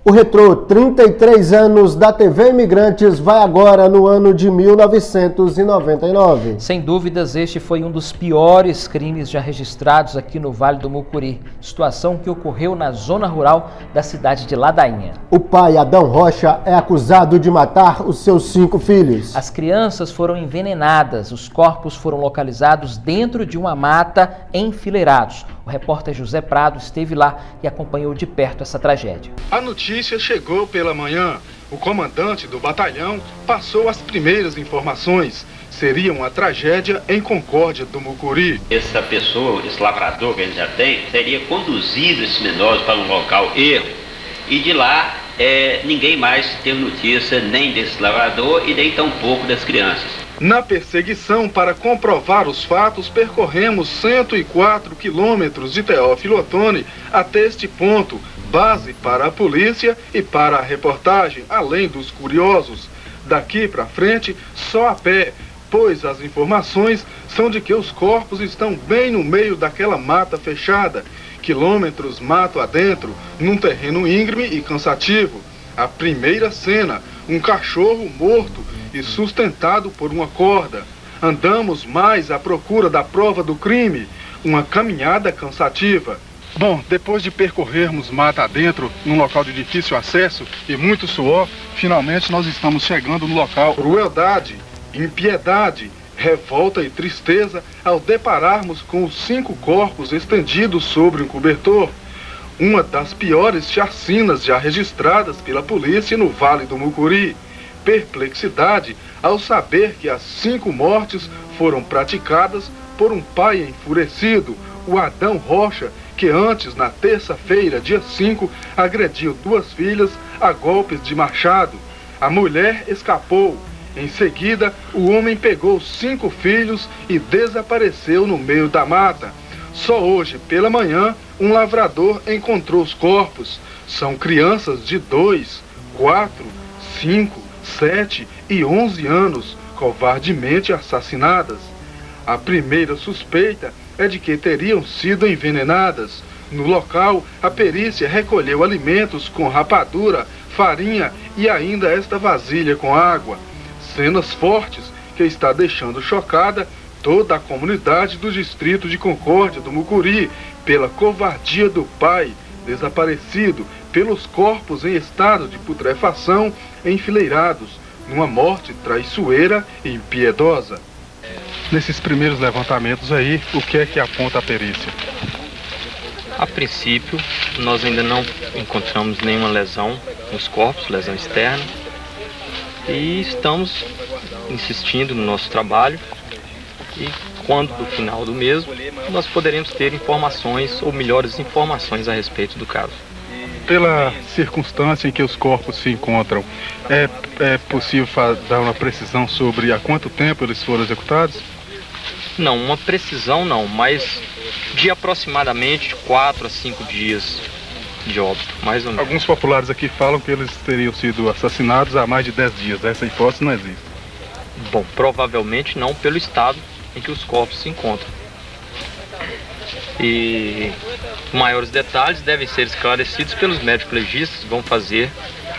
O retrô 33 anos da TV Imigrantes vai agora no ano de 1999. Sem dúvidas, este foi um dos piores crimes já registrados aqui no Vale do Mucuri, situação que ocorreu na zona rural da cidade de Ladainha. O pai, Adão Rocha, é acusado de matar os seus 5 filhos. As crianças foram envenenadas, os corpos foram localizados dentro de uma mata enfileirados. O repórter José Prado esteve lá e acompanhou de perto essa tragédia. A notícia chegou pela manhã. O comandante do batalhão passou as primeiras informações. Seria uma tragédia em Concórdia do Mucuri. Essa pessoa, esse lavrador que ele já tem, teria conduzido esses menores para um local erro. E de lá, ninguém mais teve notícia nem desse lavrador e nem tampouco das crianças. Na perseguição para comprovar os fatos, percorremos 104 quilômetros de Teófilo Otoni até este ponto, base para a polícia e para a reportagem, além dos curiosos. Daqui para frente, só a pé, pois as informações são de que os corpos estão bem no meio daquela mata fechada, quilômetros mato adentro, num terreno íngreme e cansativo. A primeira cena, um cachorro morto e sustentado por uma corda. Andamos mais à procura da prova do crime, uma caminhada cansativa. Bom, depois de percorrermos mata adentro, num local de difícil acesso e muito suor, finalmente nós estamos chegando no local. Crueldade, impiedade, revolta e tristeza ao depararmos com os 5 corpos estendidos sobre um cobertor. Uma das piores chacinas já registradas pela polícia no Vale do Mucuri. Perplexidade ao saber que as 5 mortes foram praticadas por um pai enfurecido, o Adão Rocha, que antes, na terça-feira, dia 5, agrediu 2 filhas a golpes de machado. A mulher escapou. Em seguida, o homem pegou 5 filhos e desapareceu no meio da mata. Só hoje, pela manhã, um lavrador encontrou os corpos. São crianças de 2, 4, 5, 7 e 11 anos, covardemente assassinadas. A primeira suspeita é de que teriam sido envenenadas. No local, a perícia recolheu alimentos com rapadura, farinha e ainda esta vasilha com água. Cenas fortes que está deixando chocada toda a comunidade do distrito de Concórdia do Mucuri pela covardia do pai desaparecido, pelos corpos em estado de putrefação enfileirados, numa morte traiçoeira e impiedosa. Nesses primeiros levantamentos aí, o que é que aponta a perícia? A princípio, nós ainda não encontramos nenhuma lesão nos corpos, lesão externa, e estamos insistindo no nosso trabalho e quando do final do mesmo, nós poderemos ter informações ou melhores informações a respeito do caso. Pela circunstância em que os corpos se encontram, é possível dar uma precisão sobre há quanto tempo eles foram executados? Não, uma precisão não, mas de aproximadamente 4 a 5 dias de óbito, mais ou menos. Alguns populares aqui falam que eles teriam sido assassinados há mais de 10 dias. Essa hipótese não existe. Bom, provavelmente não pelo estado em que os corpos se encontram. E maiores detalhes devem ser esclarecidos pelos médicos legistas que vão fazer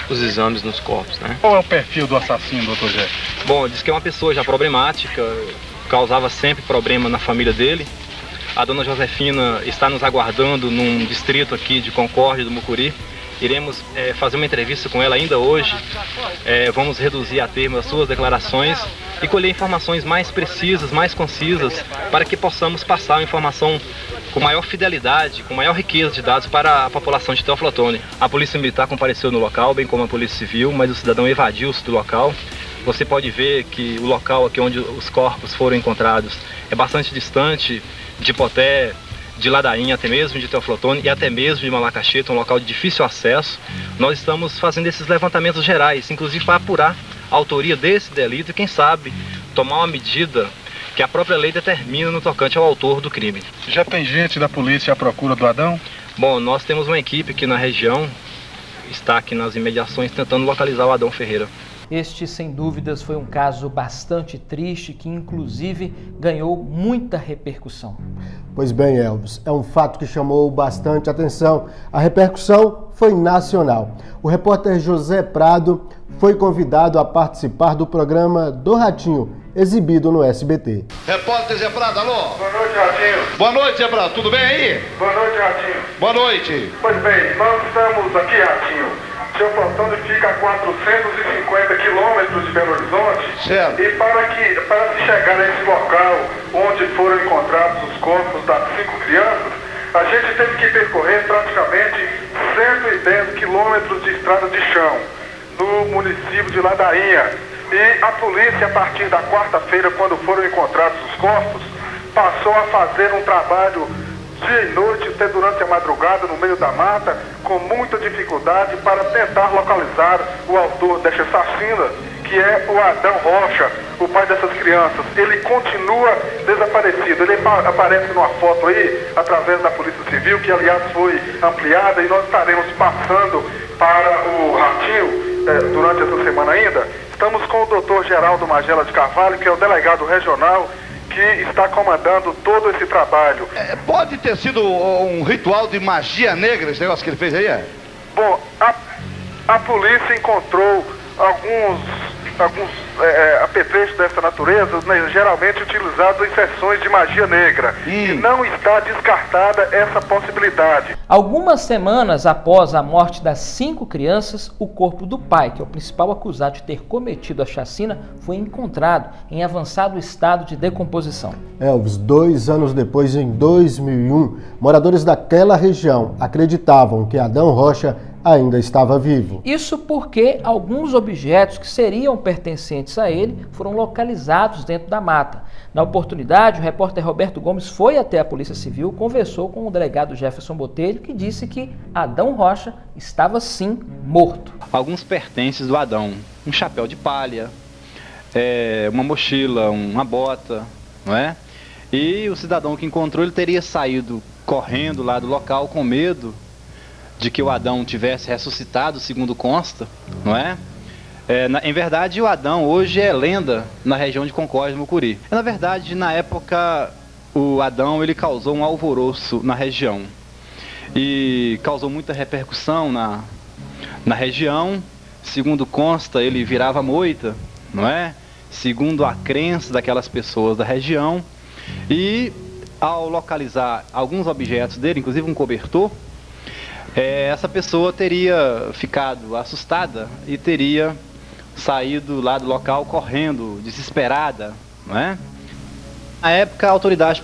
os exames nos corpos, né? Qual é o perfil do assassino, doutor Jé? Bom, diz que é uma pessoa já problemática, causava sempre problema na família dele. A dona Josefina está nos aguardando num distrito aqui de Concórdia do Mucuri. Iremos fazer uma entrevista com ela ainda hoje. Vamos reduzir a termo as suas declarações e colher informações mais precisas, mais concisas, para que possamos passar a informação com maior fidelidade, com maior riqueza de dados para a população de Teófilo Otoni. A Polícia Militar compareceu no local, bem como a Polícia Civil, mas o cidadão evadiu-se do local. Você pode ver que o local aqui onde os corpos foram encontrados é bastante distante de Poté, de Ladainha, até mesmo de Teófilo Otoni e até mesmo de Malacacheta, um local de difícil acesso. Nós estamos fazendo esses levantamentos gerais, inclusive para apurar a autoria desse delito e, quem sabe, tomar uma medida que a própria lei determina no tocante ao autor do crime. Já tem gente da polícia à procura do Adão? Bom, nós temos uma equipe aqui na região, está aqui nas imediações tentando localizar o Adão Ferreira. Este, sem dúvidas, foi um caso bastante triste que, inclusive, ganhou muita repercussão. Pois bem, Elvis, é um fato que chamou bastante atenção. A repercussão foi nacional. O repórter José Prado foi convidado a participar do programa do Ratinho, exibido no SBT. Repórter Zé Prado, alô? Boa noite, Ratinho. Boa noite, Zé Prado, tudo bem aí? Boa noite, Ratinho. Boa noite. Pois bem, nós estamos aqui, Ratinho. Seu plantão fica a 450 quilômetros de Belo Horizonte. Certo. E para se chegar a esse local onde foram encontrados os corpos das 5 crianças, a gente teve que percorrer praticamente 110 quilômetros de estrada de chão no município de Ladainha. E a polícia, a partir da quarta-feira, quando foram encontrados os corpos, passou a fazer um trabalho dia e noite, até durante a madrugada, no meio da mata, com muita dificuldade para tentar localizar o autor desta chacina, que é o Adão Rocha, o pai dessas crianças. Ele continua desaparecido. Ele aparece numa foto aí, através da Polícia Civil, que aliás foi ampliada, e nós estaremos passando para o Ratinho durante essa semana ainda. Estamos com o Dr. Geraldo Magela de Carvalho, que é o delegado regional que está comandando todo esse trabalho. Pode ter sido um ritual de magia negra esse negócio que ele fez aí, Bom, a polícia encontrou alguns apetrechos dessa natureza, né, geralmente utilizados em sessões de magia negra. E não está descartada essa possibilidade. Algumas semanas após a morte das 5 crianças, o corpo do pai, que é o principal acusado de ter cometido a chacina, foi encontrado em avançado estado de decomposição. Elvis, 2 anos depois, em 2001, moradores daquela região acreditavam que Adão Rocha ainda estava vivo. Isso porque alguns objetos que seriam pertencentes a ele foram localizados dentro da mata. Na oportunidade, o repórter Roberto Gomes foi até a Polícia Civil, conversou com o delegado Jefferson Botelho, que disse que Adão Rocha estava sim morto. Alguns pertences do Adão, um chapéu de palha, uma mochila, uma bota, não é? E o cidadão que encontrou, ele teria saído correndo lá do local com medo de que o Adão tivesse ressuscitado, segundo consta, não é? Em verdade, o Adão hoje é lenda na região de Concórdia do Mucuri. Na verdade, na época, o Adão ele causou um alvoroço na região e causou muita repercussão na região. Segundo consta, ele virava moita, não é? Segundo a crença daquelas pessoas da região. E ao localizar alguns objetos dele, inclusive um cobertor, essa pessoa teria ficado assustada e teria saído lá do local correndo, desesperada, não é? Na época, a autoridade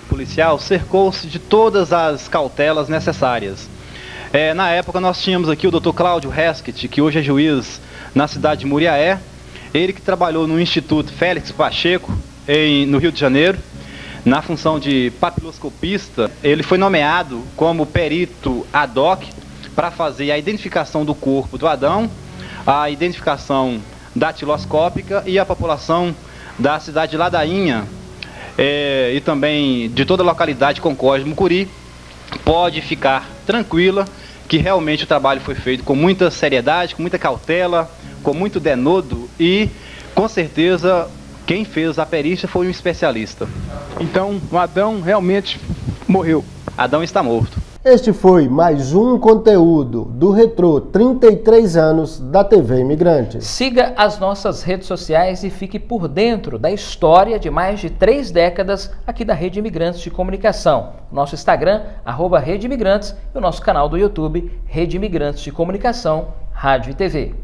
policial cercou-se de todas as cautelas necessárias. Na época, nós tínhamos aqui o Dr. Cláudio Heskett, que hoje é juiz na cidade de Muriaé. Ele que trabalhou no Instituto Félix Pacheco, no Rio de Janeiro, na função de papiloscopista. Ele foi nomeado como perito ad hoc para fazer a identificação do corpo do Adão, a identificação datiloscópica e a população da cidade de Ladainha e também de toda a localidade de Concórdia do Mucuri pode ficar tranquila que realmente o trabalho foi feito com muita seriedade, com muita cautela, com muito denodo e, com certeza, quem fez a perícia foi um especialista. Então, o Adão realmente morreu. Adão está morto. Este foi mais um conteúdo do Retrô 33 anos da TV Imigrantes. Siga as nossas redes sociais e fique por dentro da história de mais de 3 décadas aqui da Rede Imigrantes de Comunicação. Nosso Instagram, @Rede Imigrantes, e o nosso canal do YouTube, Rede Imigrantes de Comunicação, Rádio e TV.